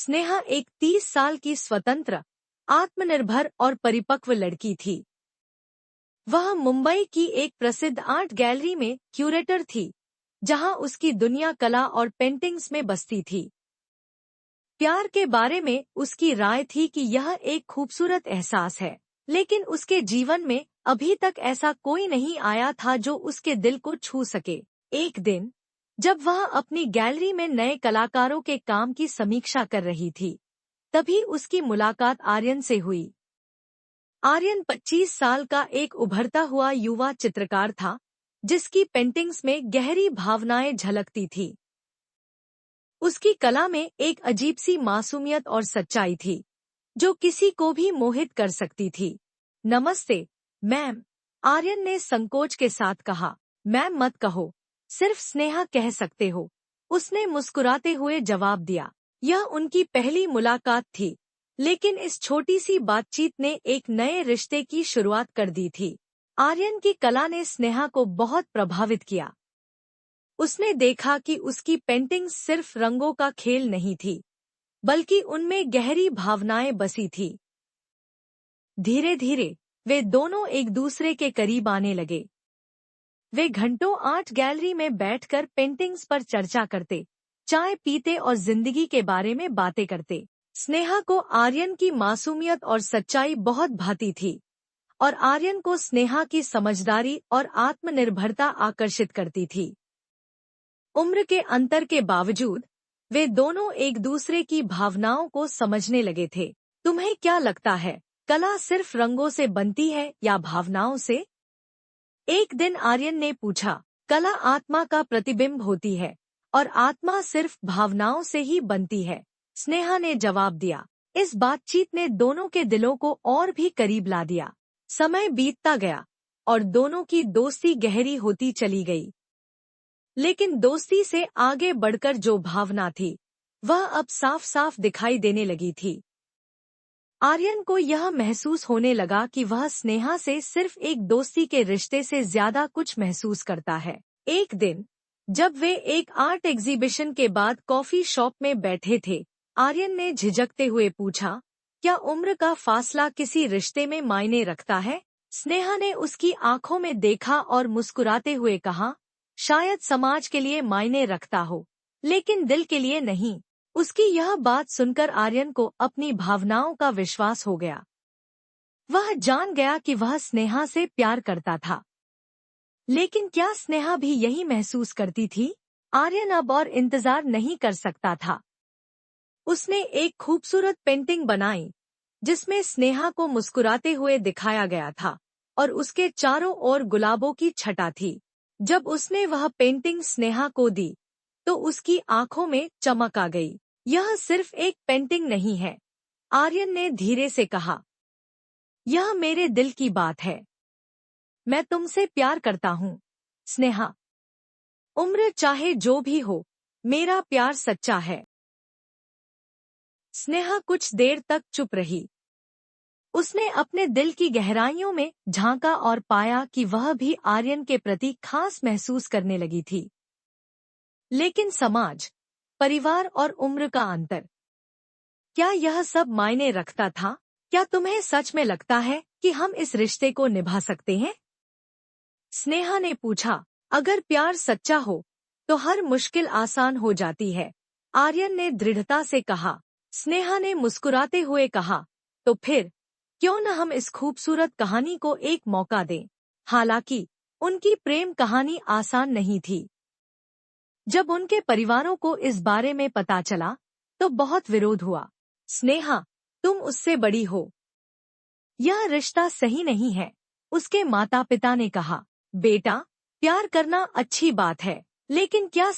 स्नेहा एक 30 साल की स्वतंत्र, आत्मनिर्भर और परिपक्व लड़की थी। वह मुंबई की एक प्रसिद्ध आर्ट गैलरी में क्यूरेटर थी, जहां उसकी दुनिया कला और पेंटिंग्स में बसती थी। प्यार के बारे में उसकी राय थी कि यह एक खूबसूरत एहसास है, लेकिन उसके जीवन में अभी तक ऐसा कोई नहीं आया था जो उसके दिल को छू सके। एक दिन, जब वह अपनी गैलरी में नए कलाकारों के काम की समीक्षा कर रही थी, तभी उसकी मुलाकात आर्यन से हुई। आर्यन 25 साल का एक उभरता हुआ युवा चित्रकार था, जिसकी पेंटिंग्स में गहरी भावनाएं झलकती थी। उसकी कला में एक अजीब सी मासूमियत और सच्चाई थी, जो किसी को भी मोहित कर सकती थी। नमस्ते, मैम, आर्यन ने संकोच के साथ कहा। मैम मत कहो, सिर्फ स्नेहा कह सकते हो, उसने मुस्कुराते हुए जवाब दिया। यह उनकी पहली मुलाकात थी, लेकिन इस छोटी सी बातचीत ने एक नए रिश्ते की शुरुआत कर दी थी। आर्यन की कला ने स्नेहा को बहुत प्रभावित किया। उसने देखा कि उसकी पेंटिंग्स सिर्फ रंगों का खेल नहीं थी, बल्कि उनमें गहरी भावनाएं बसी थी। धीरे धीरे वे दोनों एक दूसरे के करीब आने लगे। वे घंटों आर्ट गैलरी में बैठकर पेंटिंग्स पर चर्चा करते, चाय पीते और जिंदगी के बारे में बातें करते। स्नेहा को आर्यन की मासूमियत और सच्चाई बहुत भाती थी, और आर्यन को स्नेहा की समझदारी और आत्मनिर्भरता आकर्षित करती थी। उम्र के अंतर के बावजूद वे दोनों एक दूसरे की भावनाओं को समझने लगे थे। तुम्हें क्या लगता है, कला सिर्फ रंगों से बनती है या भावनाओं से? एक दिन आर्यन ने पूछा। कला आत्मा का प्रतिबिंब होती है, और आत्मा सिर्फ भावनाओं से ही बनती है, स्नेहा ने जवाब दिया। इस बातचीत ने दोनों के दिलों को और भी करीब ला दिया। समय बीतता गया, और दोनों की दोस्ती गहरी होती चली गई। लेकिन दोस्ती से आगे बढ़कर जो भावना थी, वह अब साफ साफ दिखाई देने लगी थी। आर्यन को यह महसूस होने लगा कि वह स्नेहा से सिर्फ एक दोस्ती के रिश्ते से ज्यादा कुछ महसूस करता है। एक दिन, जब वे एक आर्ट एग्जीबिशन के बाद कॉफी शॉप में बैठे थे, आर्यन ने झिझकते हुए पूछा, क्या उम्र का फासला किसी रिश्ते में मायने रखता है? स्नेहा ने उसकी आंखों में देखा और मुस्कुराते हुए कहा, शायद समाज के लिए मायने रखता हो, लेकिन दिल के लिए नहीं। उसकी यह बात सुनकर आर्यन को अपनी भावनाओं का विश्वास हो गया। वह जान गया कि वह स्नेहा से प्यार करता था। लेकिन क्या स्नेहा भी यही महसूस करती थी? आर्यन अब और इंतजार नहीं कर सकता था। उसने एक खूबसूरत पेंटिंग बनाई, जिसमें स्नेहा को मुस्कुराते हुए दिखाया गया था, और उसके चारों ओर गुलाबों की छटा थी। जब उसने वह पेंटिंग स्नेहा को दी, तो उसकी आंखों में चमक आ गई। यह सिर्फ एक पेंटिंग नहीं है, आर्यन ने धीरे से कहा। यह मेरे दिल की बात है। मैं तुमसे प्यार करता हूँ, स्नेहा। उम्र चाहे जो भी हो, मेरा प्यार सच्चा है। स्नेहा कुछ देर तक चुप रही। उसने अपने दिल की गहराइयों में झांका और पाया कि वह भी आर्यन के प्रति खास महसूस करने लगी थी। लेकिन समाज, परिवार और उम्र का अंतर, क्या यह सब मायने रखता था? क्या तुम्हें सच में लगता है कि हम इस रिश्ते को निभा सकते हैं? स्नेहा ने पूछा। अगर प्यार सच्चा हो, तो हर मुश्किल आसान हो जाती है, आर्यन ने दृढ़ता से कहा। स्नेहा ने मुस्कुराते हुए कहा, तो फिर क्यों न हम इस खूबसूरत कहानी को एक मौका दें। हालांकि उनकी प्रेम कहानी आसान नहीं थी। जब उनके परिवारों को इस बारे में पता चला, तो बहुत विरोध हुआ। स्नेहा, तुम उससे बड़ी हो, यह रिश्ता सही नहीं है, उसके माता पिता ने कहा। बेटा, प्यार करना अच्छी बात है, लेकिन क्या